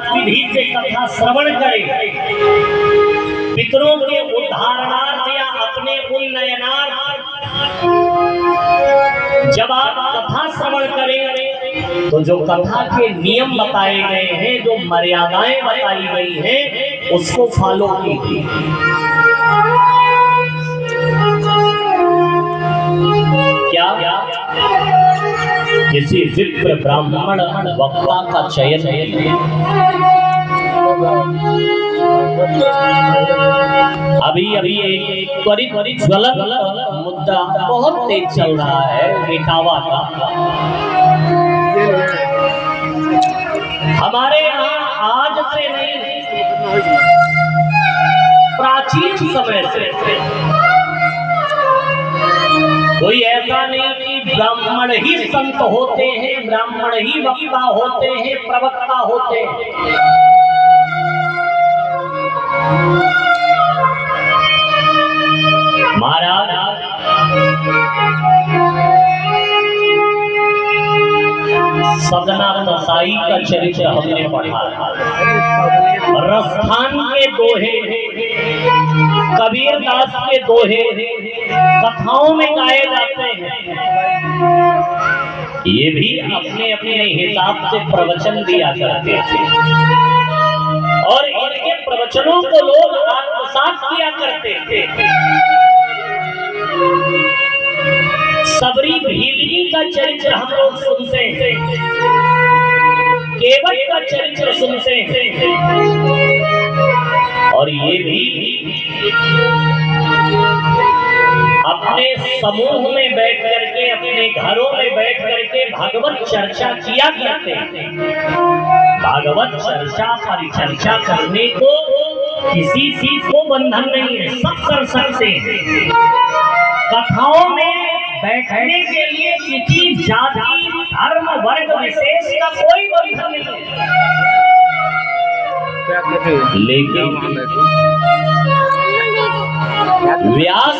विधि से कथा श्रवण करे, पितरों के उद्धारणार्थ या अपने उन्नयनार्थ जब आप कथा श्रवण करें तो जो कथा के नियम बताए गए हैं, जो मर्यादाएं बताई गई हैं, उसको फॉलो कीजिए। क्या किसी विप्र ब्राह्मण वक्ता का चयन अभी एक त्वरित ज्वलंत मुद्दा बहुत तेज चल रहा है, इटावा का। हमारे यहाँ आज से नहीं, प्राचीन समय से कोई ऐसा नहीं कि ब्राह्मण ही संत होते हैं, ब्राह्मण ही वक्ता होते हैं, प्रवक्ता होते हैं। महाराज सदना दसाई का चरित्र हमने पढ़ा, रस्थान के दोहे, कबीर दास के दोहे कथाओं में गाए जाते हैं। ये भी अपने अपने हिसाब से प्रवचन दिया करते थे और इनके प्रवचनों को लोग आत्मसात किया करते थे। सबरी भीलनी का चरित्र हम लोग सुनते हैं, केवट का चरित्र सुनते हैं, और ये भी अपने समूह में बैठ करके, अपने घरों में बैठ करके भागवत चर्चा किया करते हैं। भागवत चर्चा परिचर्चा करने को किसी चीज को बंधन नहीं है, सब कर सकते हैं। कथाओं में बैठने के लिए किसी जाति, धर्म, वर्ग विशेष का कोई बंधन नहीं है। लेकिन व्यास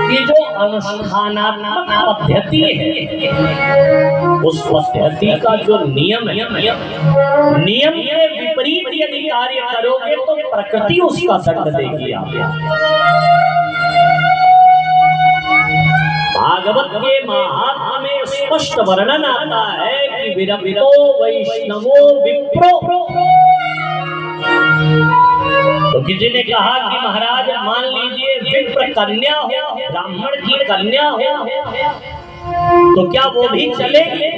की जो अनुष्ठानात्मक पद्धति है, उस पद्धति का जो नियम है, नियम के विपरीत यदि कार्य करोगे तो प्रकृति उसका दंड देगी। भागवत के महात्म्य में स्पष्ट वर्णन आता है कि विरक्तो वैष्णवो विप्रो। तो किसी ने कहा कि महाराज मान लीजिए विप्र कन्या हो, ब्राह्मण की कन्या हो, तो क्या वो भी चलेगी?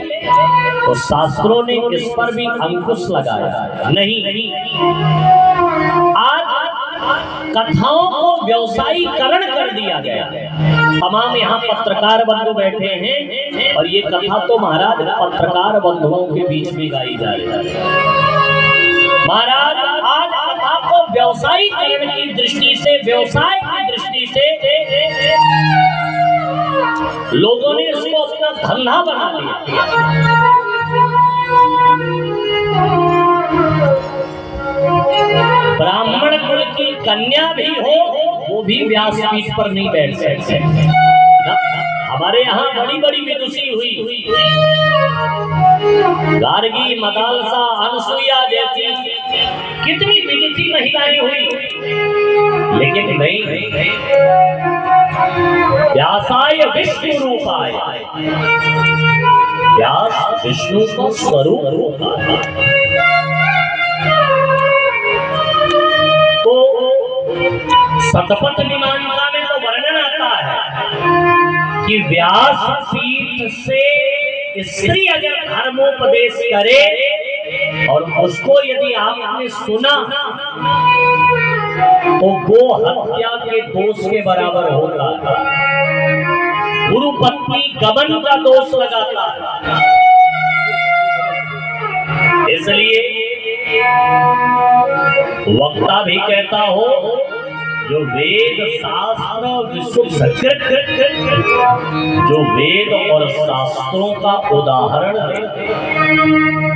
तो शास्त्रों ने इस पर भी अंकुश लगाया, नहीं। आज कथाओं को व्यवसायीकरण कर दिया गया। तमाम यहाँ पत्रकार बंधु बैठे हैं और ये कथा तो महाराज पत्रकार बंधुओं के बीच में गाई जा रही है। महाराज आज कथा को व्यवसायीकरण की दृष्टि से, व्यवसाय की दृष्टि से लोगों ने इसको अपना धंधा बना लिया। ब्राह्मण कुल की कन्या भी हो, वो भी व्यासपीठ पर नहीं बैठ सकते। हमारे यहाँ बड़ी बड़ी विदुषी हुई, गार्गी, मदालसा, अनसुईया जैसी कितनी विदुषी महिलाएं हुई, लेकिन नहीं, व्यासाय विष्णु रूपाय, व्यास विष्णु का स्वरूप होता है। तो सतपथ मीमांसा में तो वर्णन आता है कि व्यास पीठ से स्त्री अगर धर्मोपदेश करे और उसको यदि आपने सुना तो गो हत्या के दोष के बराबर होता है, गुरु पत्नी गमन का दोष लगाता है। इसलिए वक्ता भी कहता हो जो वेद शास्त्र विशुद्ध, जो वेद और शास्त्रों का उदाहरण है,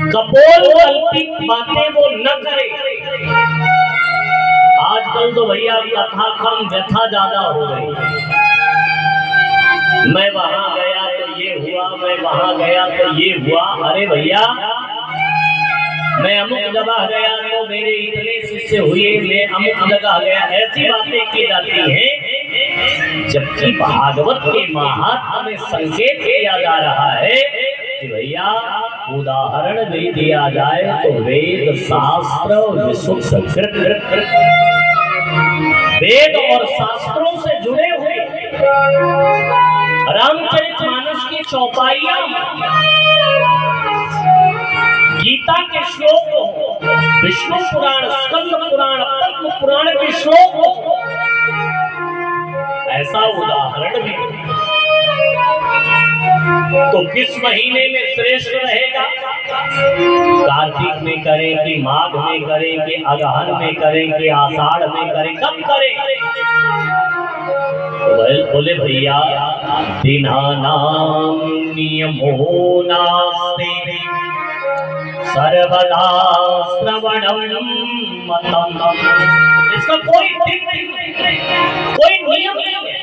कपोल कल्पित बातें वो न करे। आजकल तो भैया कथा कम व्यथा ज्यादा हो गई। मैं वहां गया तो ये हुआ, मैं वहां गया तो ये हुआ। अरे भैया मैं अमुक जगह गया तो मेरे इतने शिष्य हुए, मैं अमुक जगह गया, ऐसी बातें की जाती हैं। जबकि भागवत के महात्म्य में संकेत किया जा रहा है कि भैया उदाहरण भी दिया जाए तो वेद शास्त्र विशुद्ध वेद और शास्त्रों से जुड़े हुए रामचरितमानस की चौपाइयां, गीता के श्लोक, विष्णु पुराण, स्कंद पुराण, पद्म पुराण के श्लोक, ऐसा उदाहरण भी। तो किस महीने में श्रेष्ठ रहेगा? कार्तिक में करें कि माघ में करें कि अगहन में करें कि आषाढ़ में करें, कब करें? बोले भैया दिनानाम नियमो नास्ति सर्वदा श्रवणम मतम। इसका कोई नियम नहीं है।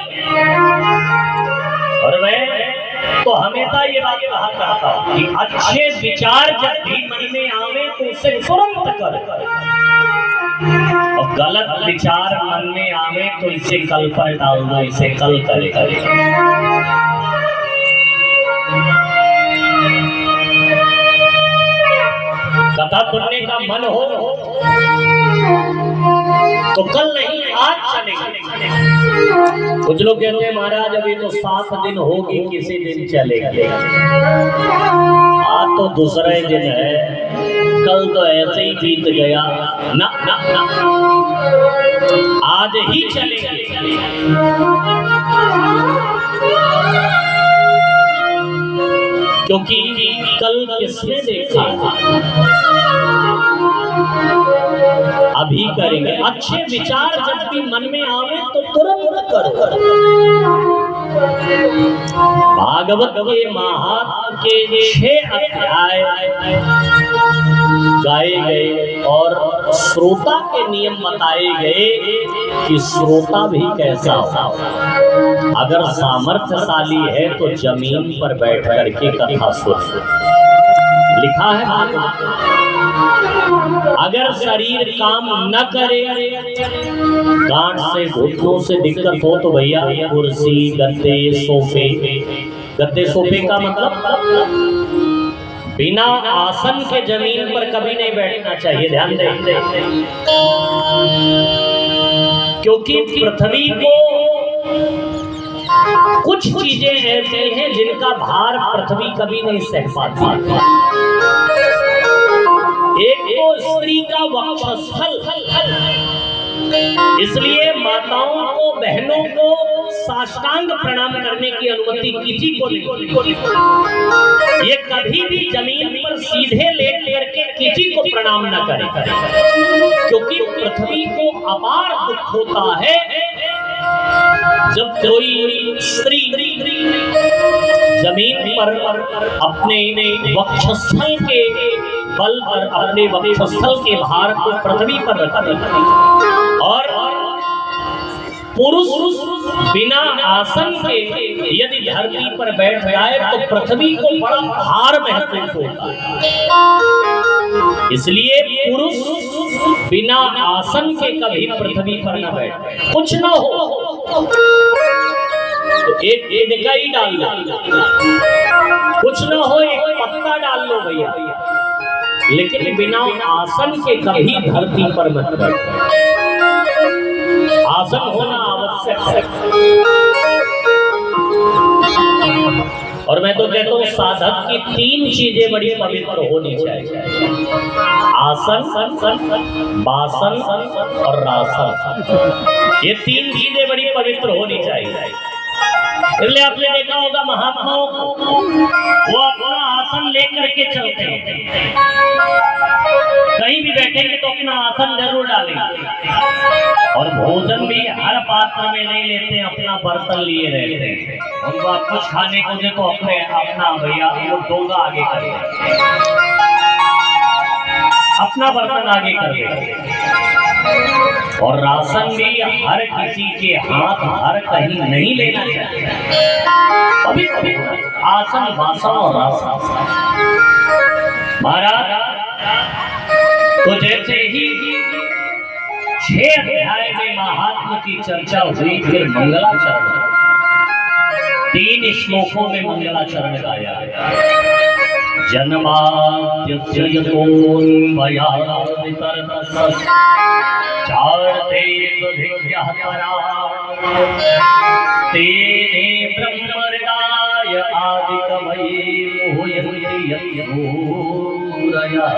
और मैं तो हमेशा ये बात कहा करता हूँ कि अच्छे विचार जब भी मन में आवे तो उसे तुरंत कर, और गलत विचार मन में आवे तो इसे कल पर डाल दो, इसे कल करेगा। कथा सुनने का मन हो तो कल नहीं आज चलेगा। कुछ लोग कहते हैं महाराज अभी तो 7 दिन होगी, किसी दिन चलेगा। आज तो दूसरा ही दिन है, कल तो ऐसे ही बीत गया। ना ना ना, आज ही चलेगा। क्योंकि कल किसने देखा, अभी करेंगे। अच्छे विचार जब भी मन में आवे तो तुरंत करो। भागवत के महात्म्य के 6 अध्याय गाए गए और श्रोता के नियम बताए गए कि श्रोता भी कैसा हो। अगर सामर्थ्यशाली है तो जमीन पर बैठ करके कथा सुन, लिखा है भागवत। अगर शरीर काम न करे, गांठ से घुटनों से दिक्कत हो तो भैया कुर्सी, गद्दे, सोफे, गद्दे सोफे का मतलब बिना आसन के जमीन पर कभी नहीं बैठना चाहिए। ध्यान दें, क्योंकि पृथ्वी को कुछ चीजें ऐसी हैं जिनका भार पृथ्वी कभी नहीं सह पाती। एक तो स्त्री का वक्षस्थल, इसलिए माताओं को, बहनों को साष्टांग प्रणाम करने की अनुमति किसी को नहीं। ये कभी भी जमीन पर सीधे लेट करके किसी को प्रणाम न करें, क्योंकि पृथ्वी को अपार दुख होता है जब कोई स्त्री जमीन पर अपने वक्षस्थल के बल पर, अपने वक्षस्थल के भार को पृथ्वी पर रखती है। और पुरुष बिना आसन के यदि धरती पर बैठ जाए तो पृथ्वी को बड़ा भार महसूस होता है। इसलिए पुरुष बिना आसन के कभी पृथ्वी पर न बैठे। कुछ न हो तो एक इकाई डाल लो, कुछ न हो एक पत्ता डाल लो भैया, लेकिन बिना आसन के कभी धरती पर मत बैठो। आसन होना आवश्यक है। और मैं तो कहता हूँ साधक की 3 चीजें बड़ी पवित्र होनी चाहिए: आसन, बासन और रासन। ये 3 चीजें बड़ी पवित्र होनी चाहिए। इसलिए आपने देखा होगा महात्माओं को, वो अपना आसन लेकर के चलते हैं। कहीं भी बैठेंगे तो अपना आसन जरूर डालेंगे। और भोजन भी हर पात्र में नहीं लेते, अपना बर्तन लिए रहते हैं। उनको आप कुछ खाने को दे तो अपना भैया वो डोंगा आगे करें, अपना बर्तन आगे कर दे। और राशन भी हर किसी के हाथ हर कहीं नहीं लेना चाहिए। अभी आसन, वासन और राशन। महाराज तो जैसे ही 6 अध्याय में महात्मा की चर्चा हुई, फिर मंगलाचरण 3 श्लोकों में मंगलाचरण गाया। जन्माद्यस्य यतोन्मयादितरतः तेने ब्रह्महृदाय आदिकवये मोहयन्ति यत्सूरयः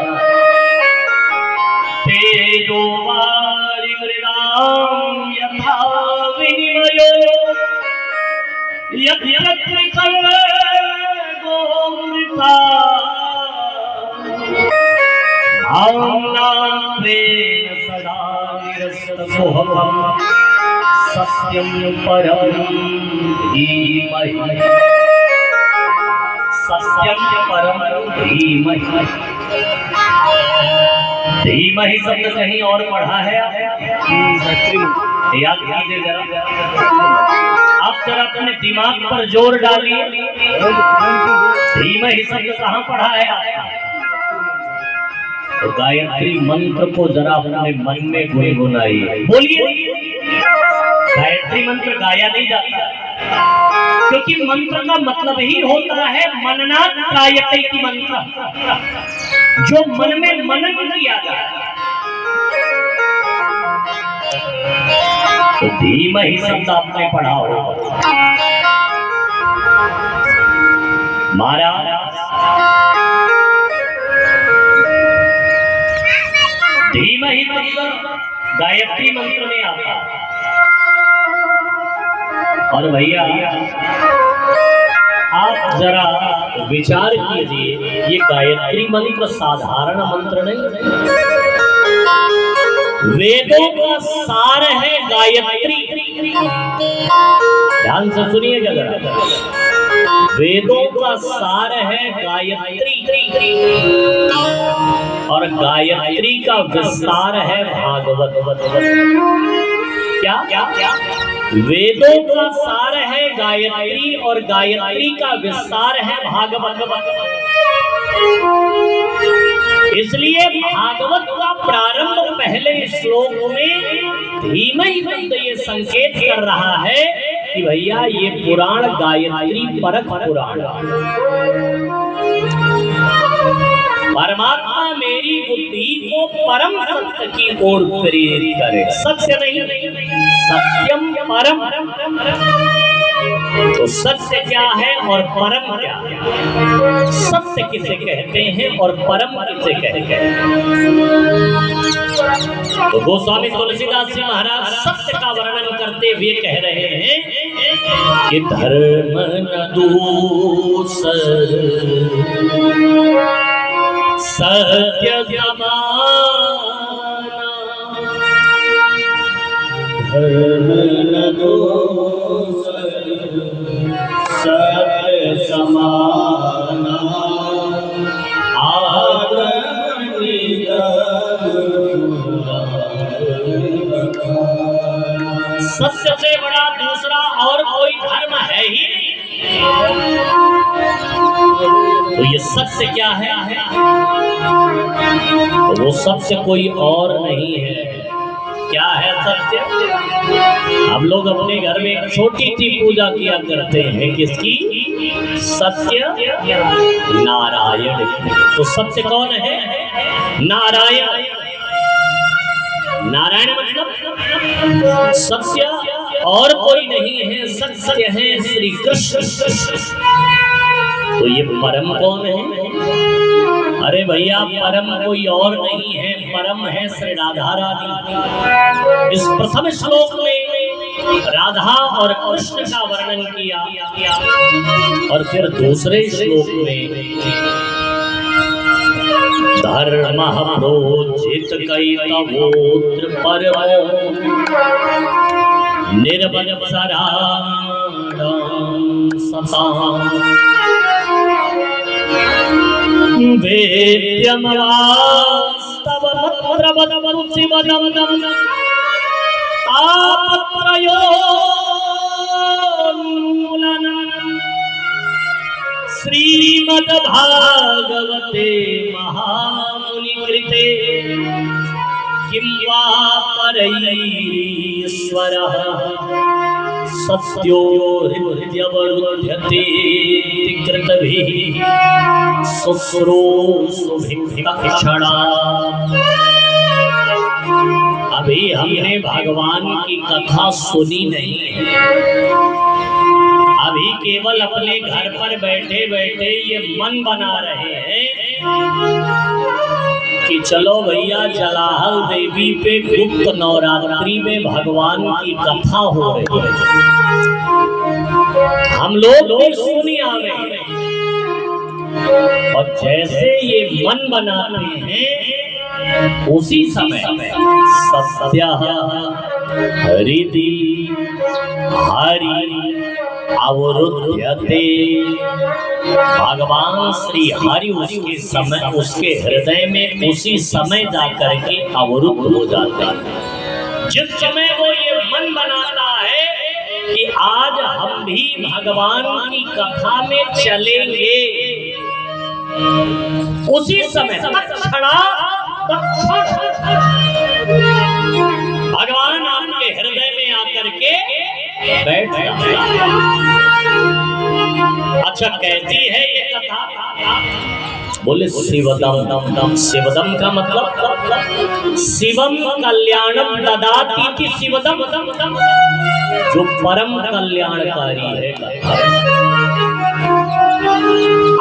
तेजो वारिमृदां यथा विनिमयो यत्र सर्वो मृता भावनात्वेन सदा निरस्तमोहम् सत्यं परं धीमहि सत्यं परम धीमहि। धीमहि शब्द कहीं और पढ़ा है, याद कीजिए जरा। आप जरा अपने दिमाग पर जोर डालिए, धीमहि शब्द कहाँ पढ़ा है? तो गायत्री मंत्र को जरा अपने मन में गुनगुनाइए, बोलिए। गायत्री मंत्र गाया नहीं जाता, क्योंकि मंत्र का मतलब ही होता है मननात् त्रायते इति मंत्र, जो मन में मनन किया जाए। तो धीमहि शब्द आपने पढ़ा हो महाराज। धीमहि मंत्र गायत्री मंत्र में आता। और भैया आप जरा विचार कीजिए, ये गायत्री मंत्र साधारण मंत्र नहीं, वेदों का सार है गायत्री। ध्यान से सुनिएगा जरा, वेदों का सार है गायत्री और गायत्री का विस्तार है भागवत। क्या क्या क्या? वेदों का सार है गायत्री और गायत्री का विस्तार है भागवत। इसलिए भागवत का प्रारंभ पहले श्लोक में धीमहि शब्द ये संकेत कर रहा है कि भैया ये पुराण गायत्री परक पुराण। परमात्मा मेरी बुद्धि को परम सत्य की ओर प्रेरित करे। सत्य नहीं, सत्यम परम। तो सत्य क्या है और परम क्या है? सत्य किसे कहते हैं और परम किसे कहते हैं? तो गोस्वामी तुलसीदास जी महाराज सत्य का वर्णन करते हुए कह रहे हैं कि धर्म न दूसर सत्य समाना, धर्म न दूसर सत्य समाना, सत्य से बड़ा दूसरा और कोई धर्म है ही नहीं। तो ये सत्य क्या है? तो वो सत्य कोई और नहीं है। क्या है सत्य? हम लोग अपने घर में एक छोटी सी पूजा किया करते हैं, किसकी? सत्य नारायण। तो सत्य कौन है? नारायण। नारायण मतलब सत्य और कोई नहीं है, सत्य है श्री कृष्ण। तो ये परम कौन है? अरे भैया परम कोई और नहीं है, परम है श्री राधा रानी। इस प्रथम श्लोक में राधा और कृष्ण का वर्णन किया और फिर दूसरे श्लोक में धर्म प्रोचित कैतवोत्र परमो निर्वत्सराणां सतां वेद्यमवास्तवमत्रवदवंसिवदं आपत्रयोन्मूलनं श्रीमद्भागवते महामुनि कृते किं वा परैरीश्वरः सत्यो हृद्यवरुध्यते कृतभिः शुश्रूषुभिक्षणा। अभी हमने भगवान की कथा सुनी नहीं है, अभी केवल अपने घर पर बैठे बैठे ये मन बना रहे हैं कि चलो भैया जलाहल देवी पे गुप्त नवरात्रि में भगवान की कथा हो रही है, हम लोग भी सुनी आ रहे हैं। और जैसे ये मन बनाते हैं उसी समय सत्य हरिदि हरि अवरुध्यते, भगवान श्री हरि उसके समय उसके हृदय में उसी समय जाकर के अवरुद्ध हो जाता है। जिस समय वो ये मन बनाता है कि आज हम भी भगवान की कथा में चलेंगे, उसी समय भगवान आपके हृदय में आकर के बैठ जाते हैं। अच्छा कहती है ये कथा, बोले शिवदम। शिवदम का मतलब शिवम कल्याणम ददाति की शिवदम, जो परम कल्याणकारी है।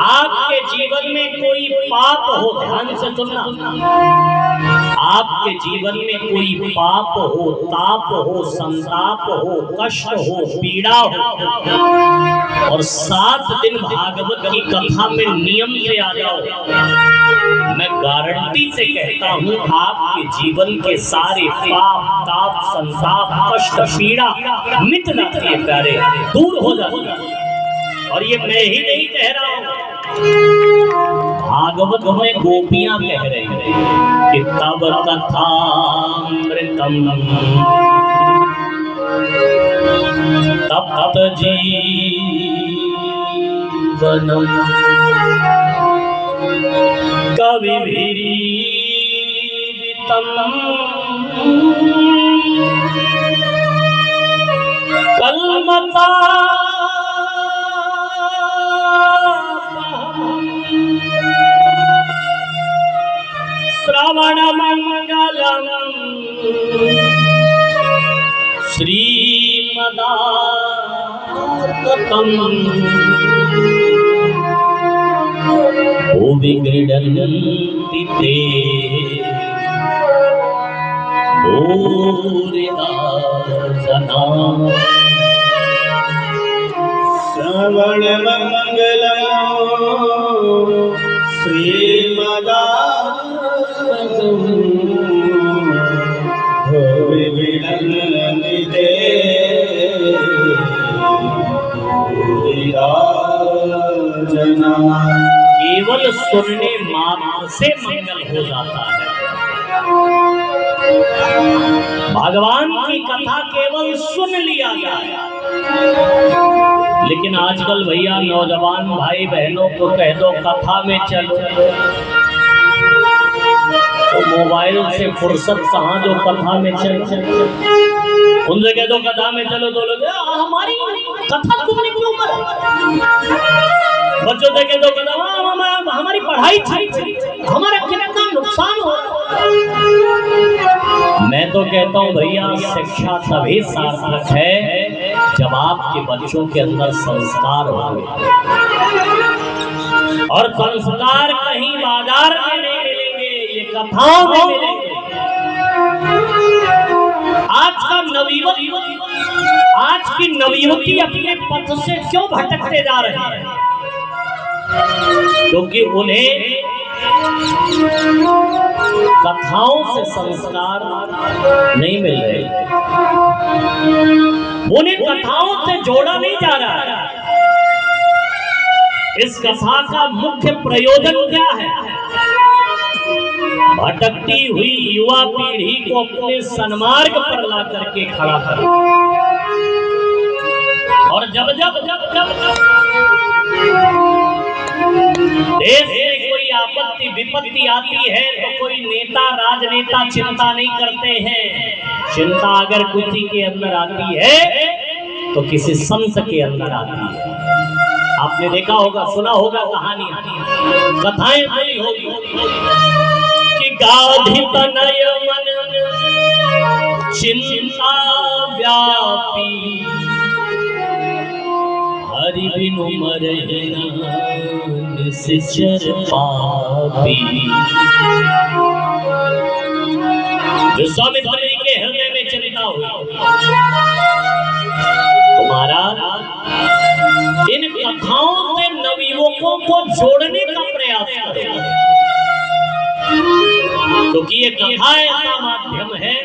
आपके जीवन में कोई पाप हो, ध्यान से सुनना, आपके जीवन में कोई पाप हो, ताप हो, संताप हो, कष्ट हो, पीड़ा हो, और 7 दिन भागवत की कथा में नियम से आ जाओ, मैं गारंटी से कहता हूँ आपके जीवन के सारे पाप, ताप, संताप, कष्ट, पीड़ा मिट जाती है, प्यारे दूर हो जाती है। और ये मैं ही नहीं कह रहा हूँ, भागवत में गोपियां कह रही हैं कि तब कथामृतम तप्त जीवनम कविभिरीडितम कल्मता श्रवण मंगलम श्रीमदाततम भुवि गृह्णन्ति ते भूरिदा जना। श्रवण मंगलम श्रीमदाततम भुवि गृह्णन्ति ते भूरिदा जना। केवल सुनने मात्र से मंगल हो जाता है। भगवान की कथा केवल सुन लिया जाए, लेकिन आजकल भैया नौजवान भाई बहनों को कह दो कथा में चलो तो मोबाइल से फुर्सत कहाँ, जो कथा में चल उनसे कह दो कथा में चलो तो लोग हमारी कथा सुनने क्यों कर, बच्चों से कह दो कथा हमारी पढ़ाई थी, हमारा कितना नुकसान हो। मैं तो कहता हूँ भैया शिक्षा तभी सार्थक है जब आपके बच्चों के अंदर संस्कार होंगे, और संस्कार कहीं बाजार में नहीं मिलेंगे, ये कथाओं में मिलेंगे। आज की नवयुवती अपने पथ से क्यों भटकते जा रहे हैं? क्योंकि उन्हें कथाओं से संस्कार नहीं मिल रहे, उन्हें कथाओं से जोड़ा नहीं जा रहा है। इस कथा का मुख्य प्रयोजन क्या है? भटकती हुई युवा पीढ़ी को अपने सन्मार्ग पर ला करके खड़ा कर, और जब देश में कोई आपत्ति विपत्ति आती है तो कोई नेता राजनेता चिंता नहीं करते हैं। चिंता अगर किसी के अंदर आती है तो किसी संत के अंदर आती है। आपने देखा होगा, सुना होगा कहानी, कथाएं सुनी होगी कि गाधी तनय मन चिंता व्यापी, हरि बिनु मरहि निश्चर पापी। जो स्वामी जी के हृदय में चिंता हुई तुम्हारा इन कथाओं से नवयुवकों को जोड़ने का प्रयास करें, क्योंकि ये कथा ऐसा माध्यम है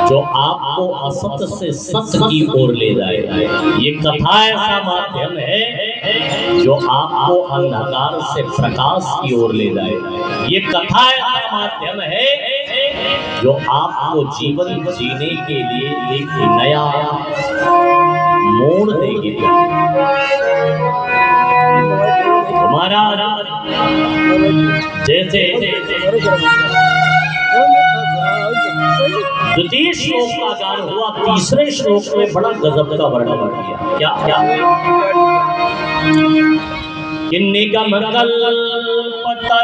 जो आपको असत से सत्य की ओर ले जाएगा। ये कथा ऐसा माध्यम है जो आपको अंधकार से प्रकाश की ओर ले जाएगा। ये कथा ऐसा माध्यम है जो आपको जीवन जीने के लिए एक नया मोड़ देगी। हमारा जैसे द्वितीय श्लोक का गान हुआ, तीसरे श्लोक में बड़ा गजब का वर्णन किया। क्या क्या निगम कल्पतरोर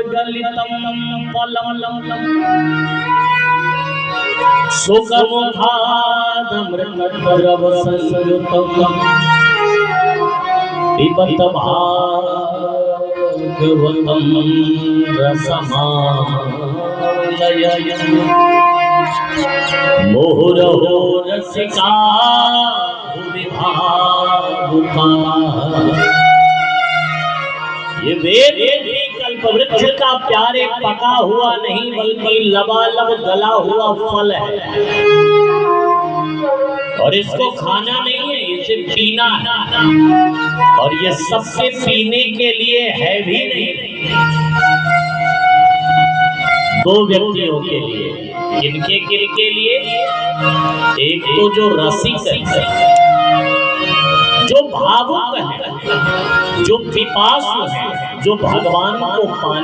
गलितम फलम सुखमुखादमृतरवसंयुतम पिबत भागवतम रसमालयम् मुहुरहो रसिका विभावुका। ये वेद कल्पवृक्ष का प्यार एक पका हुआ नहीं बल्कि लबालब गला हुआ फल है, और इसको खाना नहीं है, इसे पीना है। और ये सबके पीने के लिए है भी नहीं, दो व्यक्तियों के लिए। किनके किनके लिए? एक तो जो रसिक है, जो भावुक है, जो पिपासु है, जो भगवान को पाने